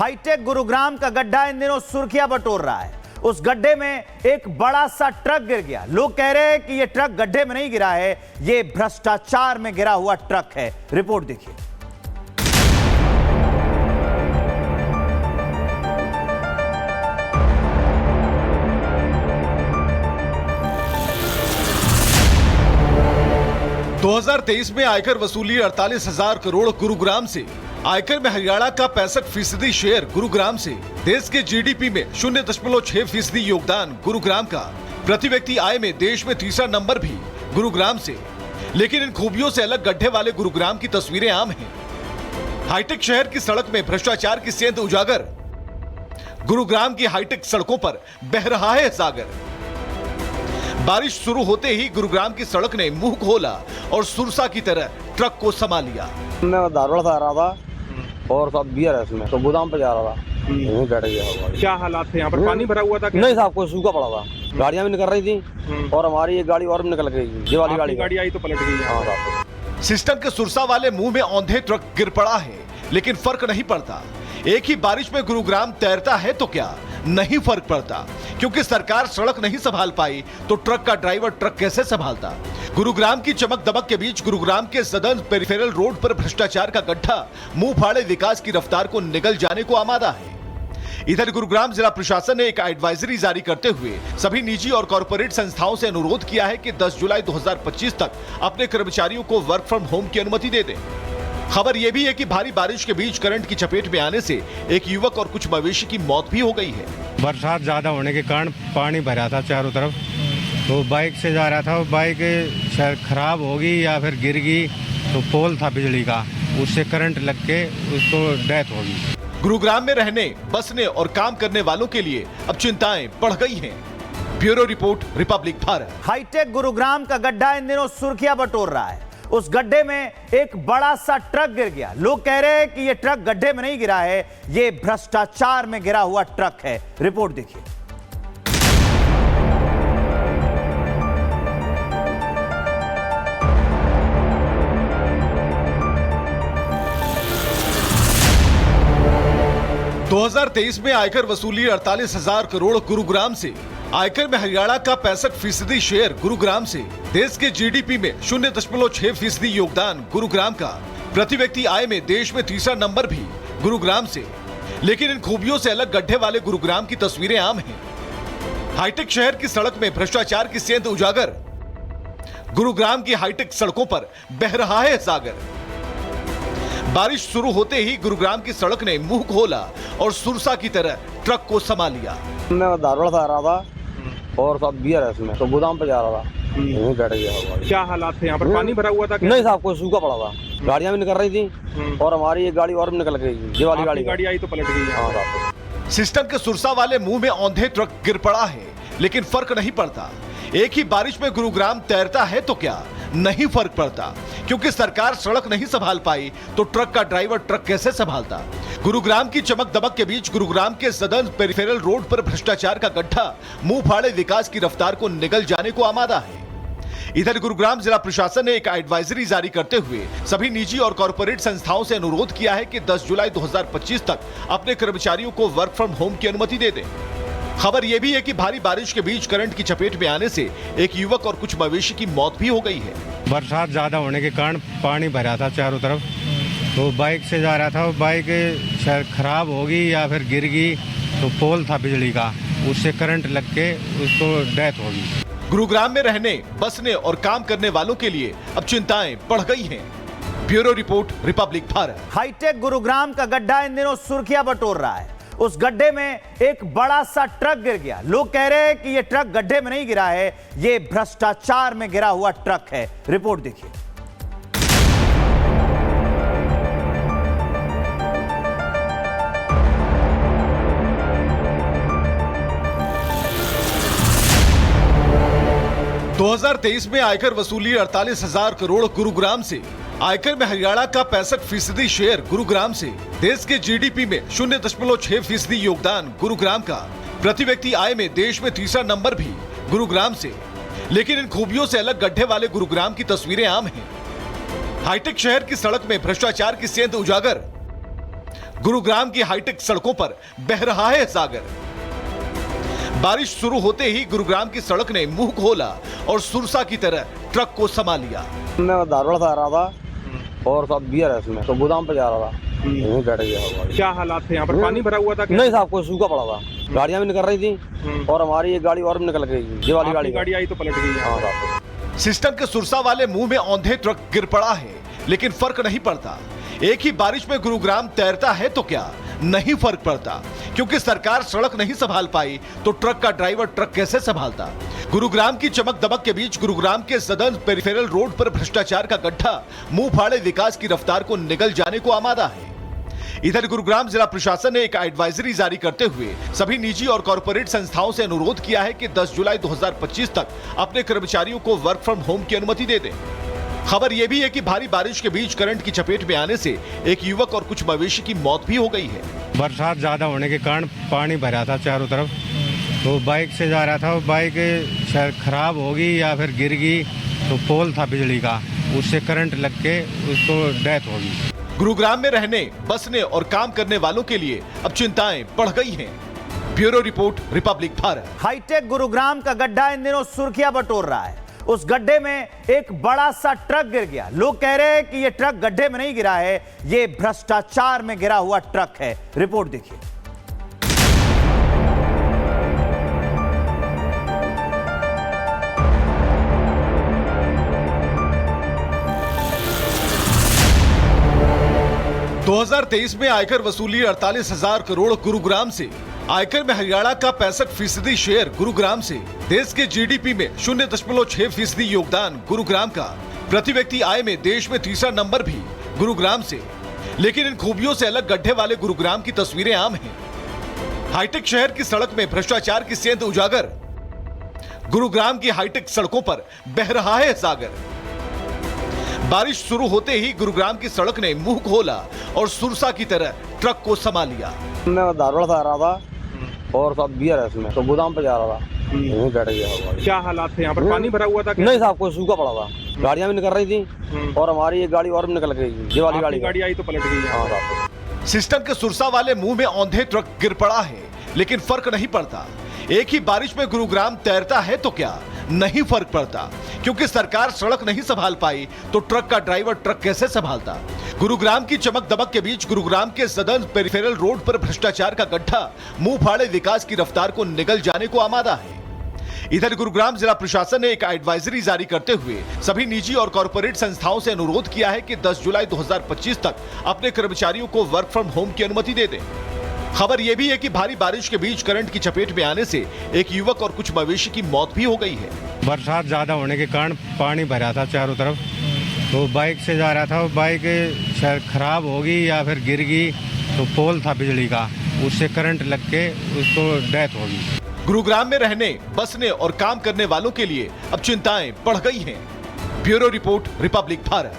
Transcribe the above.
Hi tech Gurugram का गड्ढा इन दिनों सुर्खियां बटोर रहा है। उस गड्ढे में एक बड़ा सा ट्रक गिर गया। लोग कह रहे हैं कि यह ट्रक गड्ढे में नहीं गिरा है, यह भ्रष्टाचार में गिरा हुआ ट्रक है। रिपोर्ट देखिए। दो 2023 में आयकर वसूली 48,000 करोड़ गुरुग्राम से। आयकर में हरियाणा का 65% शेयर गुरुग्राम से। देश के जीडीपी में 0.6% योगदान गुरुग्राम का। प्रति व्यक्ति आय में देश में तीसरा नंबर भी गुरुग्राम से। लेकिन इन खूबियों से अलग गड्ढे वाले गुरुग्राम की तस्वीरें आम हैं। हाईटेक शहर की सड़क में भ्रष्टाचार की सेंध उजागर। गुरुग्राम की हाईटेक सड़कों पर बह रहा है सागर। बारिश शुरू होते ही गुरुग्राम की सड़क ने मुंह खोला और सुरसा की तरह ट्रक को समा लिया। मैं धारवाड़ से आ रहा था और सब बियर है इसमें, तो गोदाम पे जा रहा था, यहीं बैठ गया। क्या हालात थे यहाँ पर? पानी भरा हुआ था क्या? नहीं साहब, कोई सूखा पड़ा था, गाड़ियां भी निकल रही थी और हमारी एक गाड़ी और भी निकल गई। ये वाली गाड़ी आई तो पलट गई। हाँ साहब। सिस्टम के सुरसा वाले मुंह में औंधे ट्रक गिर पड़ा है, लेकिन फर्क नहीं पड़ता। एक ही बारिश में गुरुग्राम तैरता है तो क्या नहीं फर्क पड़ता, क्योंकि सरकार सड़क नहीं संभाल पाई तो ट्रक का ड्राइवर ट्रक कैसे संभालता। गुरुग्राम की चमक दमक के बीच गुरुग्राम के सदर्न पेरिफेरल रोड पर भ्रष्टाचार का गड्ढा मुंह फाड़े विकास की रफ्तार को निगल जाने को आमादा है। इधर गुरुग्राम जिला प्रशासन ने एक एडवाइजरी जारी करते हुए सभी निजी और कॉर्पोरेट संस्थाओं से अनुरोध किया है कि 10 जुलाई 2025 तक अपने कर्मचारियों को वर्क फ्रॉम होम की अनुमति दे दें। खबर यह भी है कि भारी बारिश के बीच करंट की चपेट में आने से एक युवक और कुछ मवेशी की मौत भी हो गई है। बरसात ज्यादा होने के कारण पानी भरा था चारों तरफ, तो बाइक से जा रहा था, वो बाइक शायद खराब होगी या फिर गिर गई, तो पोल था बिजली का, उससे करंट लग के उसको डेथ होगी। गुरुग्राम में रहने, बसने और काम करने वालों के लिए अब चिंताएं बढ़ गई हैं। Bureau report, republic Bharat. Hi tech Gurugram का गड्ढा इन दिनों सुर्खियां बटोर रहा है। उस गड्ढे में एक बड़ा सा ट्रक गिर गया। लोग कह रहे हैं कि यह ट्रक गड्ढे में नहीं गिरा है, यह भ्रष्टाचार में गिरा हुआ ट्रक है। रिपोर्ट देखिए। दो 2023 में आयकर वसूली 48,000 करोड़ गुरुग्राम से। आयकर में हरियाणा का 65% शेयर गुरुग्राम से। देश के जीडीपी में 0.6% योगदान गुरुग्राम का। प्रति व्यक्ति आय में देश में तीसरा नंबर भी गुरुग्राम से। लेकिन इन खूबियों से अलग गड्ढे वाले गुरुग्राम की तस्वीरें आम हैं। हाईटेक शहर की सड़क में भ्रष्टाचार की सेंध उजागर। गुरुग्राम की हाईटेक सड़कों पर बह रहा है सागर। बारिश शुरू होते ही गुरुग्राम की सड़क ने मुंह खोला और सुरसा की तरह ट्रक को समा लिया। मैं धारवाड़ से आ रहा था और सब बियर है इसमें, तो गोदाम पे जा रहा था, यहीं बैठ गया। क्या हालात थे यहाँ पर? पानी भरा हुआ था क्या? नहीं साहब, कोई सूखा पड़ा था, गाड़ियां भी निकल रही थी और हमारी एक गाड़ी और भी निकल गई। ये वाली गाड़ी आई तो पलट गई। हाँ साहब। सिस्टम के सुरसा वाले मुंह में औंधे ट्रक गिर पड़ा है, लेकिन फर्क नहीं पड़ता। एक ही बारिश में गुरुग्राम तैरता है तो क्या नहीं फर्क पड़ता, क्योंकि सरकार सड़क नहीं संभाल पाई तो ट्रक का ड्राइवर ट्रक कैसे संभालता। गुरुग्राम की चमक दमक के बीच गुरुग्राम के सदर्न पेरिफेरल रोड पर भ्रष्टाचार का गड्ढा मुंह फाड़े विकास की रफ्तार को निगल जाने को आमादा है। इधर गुरुग्राम जिला प्रशासन ने एक एडवाइजरी जारी करते हुए सभी निजी और कॉर्पोरेट संस्थाओं से अनुरोध किया है कि 10 जुलाई 2025 तक अपने कर्मचारियों को वर्क फ्रॉम होम की अनुमति दे दें। खबर यह भी है कि भारी बारिश के बीच करंट की चपेट में आने से एक युवक और कुछ मवेशी की मौत भी हो गई है। बरसात ज्यादा होने के कारण पानी भरा था चारों तरफ, तो बाइक से जा रहा था, वो बाइक शायद खराब होगी या फिर गिर गई, तो पोल था बिजली का, उससे करंट लग के उसको डेथ होगी। गुरुग्राम में रहने, बसने और काम करने वालों के लिए अब चिंताएं बढ़ गई हैं। Bureau report, republic Bharat. Hi tech Gurugram का गड्ढा इन दिनों सुर्खियां बटोर रहा है। उस गड्ढे में एक बड़ा सा ट्रक गिर गया। लोग कह रहे हैं कि यह ट्रक गड्ढे में नहीं गिरा है, यह भ्रष्टाचार में गिरा हुआ ट्रक है। रिपोर्ट देखिए। दो 2023 में आयकर वसूली 48,000 करोड़ गुरुग्राम से। आयकर में हरियाणा का 65% शेयर गुरुग्राम से। देश के जीडीपी में 0.6% योगदान गुरुग्राम का। प्रति व्यक्ति आय में देश में तीसरा नंबर भी गुरुग्राम से। लेकिन इन खूबियों से अलग गड्ढे वाले गुरुग्राम की तस्वीरें आम हैं। हाईटेक शहर की सड़क में भ्रष्टाचार की सेंध उजागर। गुरुग्राम की हाईटेक सड़कों पर बह रहा है सागर। बारिश शुरू होते ही गुरुग्राम की सड़क ने मुंह खोला और सुरसा की तरह ट्रक को समा लिया। मैं धारवाड़ से आ रहा था और सब बियर है इसमें, तो गोदाम पे जा रहा था, यहीं बैठ गया। क्या हालात थे यहाँ पर? पानी भरा हुआ था क्या? नहीं साहब, कोई सूखा पड़ा था, गाड़ियां भी निकल रही थी और हमारी एक गाड़ी और भी निकल गई, ये वाली आपकी गाड़ी आई तो पलट गई। हाँ साहब। सिस्टम के सुरसा वाले मुंह में औंधे ट्रक गिर पड़ा है, लेकिन फर्क नहीं पड़ता। एक ही बारिश में गुरुग्राम तैरता है तो क्या नहीं फर्क पड़ता, क्योंकि सरकार सड़क नहीं संभाल पाई तो ट्रक का ड्राइवर ट्रक कैसे संभालता। गुरुग्राम की चमक दमक के बीच गुरुग्राम के सदर्न पेरिफेरल रोड पर भ्रष्टाचार का गड्ढा मुंह फाड़े विकास की रफ्तार को निगल जाने को आमादा है। इधर गुरुग्राम जिला प्रशासन ने एक एडवाइजरी जारी करते हुए सभी निजी और कॉरपोरेट संस्थाओं से अनुरोध किया है कि 10 जुलाई 2025 तक अपने कर्मचारियों को वर्क फ्रॉम होम की अनुमति दे दें। खबर यह भी है कि भारी बारिश के बीच करंट की चपेट में आने से एक युवक और कुछ मवेशी की मौत भी हो गई है। बरसात ज्यादा होने के कारण पानी भरा था चारों तरफ, तो बाइक से जा रहा था, वो बाइक शायद खराब होगी या फिर गिर गई, तो पोल था बिजली का, उससे करंट लग के उसको डेथ होगी। गुरुग्राम में रहने, बसने और काम करने वालों के लिए अब चिंताएं बढ़ गई हैं। Bureau report, republic Bharat. Hi tech Gurugram का गड्ढा इन दिनों सुर्खियां बटोर रहा है। उस गड्ढे में एक बड़ा सा ट्रक गिर गया। लोग कह रहे हैं कि यह ट्रक गड्ढे में नहीं गिरा है, यह भ्रष्टाचार में गिरा हुआ ट्रक है। रिपोर्ट देखिए। दो 2023 में आयकर वसूली 48,000 करोड़ गुरुग्राम से। आयकर में हरियाणा का 65% शेयर गुरुग्राम से। देश के जीडीपी में 0.6% योगदान गुरुग्राम का। प्रति व्यक्ति आय में देश में तीसरा नंबर भी गुरुग्राम से। लेकिन इन खूबियों से अलग गड्ढे वाले गुरुग्राम की तस्वीरें आम हैं। हाईटेक शहर की सड़क में भ्रष्टाचार की सेंध उजागर। गुरुग्राम की हाईटेक सड़कों पर बह रहा है सागर। बारिश शुरू होते ही गुरुग्राम की सड़क ने मुंह खोला और सुरसा की तरह ट्रक को समा लिया। मैं धारवाड़ से आ रहा था और सब बियर है इसमें, तो गोदाम पे जा रहा था, यहीं बैठ गया। क्या हालात थे यहाँ पर? पानी भरा हुआ था क्या? नहीं साहब, कोई सूखा पड़ा था, गाड़ियां भी निकल रही थी और हमारी एक गाड़ी और भी निकल गई, ये वाली गाड़ी आई तो पलट गई। हाँ साहब। सिस्टम के सुरसा वाले मुंह में औंधे ट्रक गिर पड़ा है, लेकिन फर्क नहीं पड़ता। एक ही बारिश में गुरुग्राम तैरता है तो क्या नहीं फर्क पड़ता, क्योंकि सरकार सड़क नहीं संभाल पाई तो ट्रक का ड्राइवर ट्रक कैसे संभालता। गुरुग्राम की चमक दमक के बीच गुरुग्राम के सदर्न पेरिफेरल रोड पर भ्रष्टाचार का गड्ढा मुंह फाड़े विकास की रफ्तार को निगल जाने को आमादा है। इधर गुरुग्राम जिला प्रशासन ने एक एडवाइजरी जारी करते हुए सभी निजी और कॉरपोरेट संस्थाओं से अनुरोध किया है कि 10 जुलाई 2025 तक अपने कर्मचारियों को वर्क फ्रॉम होम की अनुमति दे दें। खबर यह भी है कि भारी बारिश के बीच करंट की चपेट में आने से एक युवक और कुछ मवेशी की मौत भी हो गई है। बरसात ज्यादा होने के कारण पानी भरा था चारों तरफ, तो बाइक से जा रहा था, वो बाइक शायद खराब होगी या फिर गिर गई, तो पोल था बिजली का, उससे करंट लग के उसको डेथ होगी। गुरुग्राम में रहने, बसने और काम करने वालों के लिए अब चिंताएं बढ़ गई हैं। Bureau report, republic Bharat.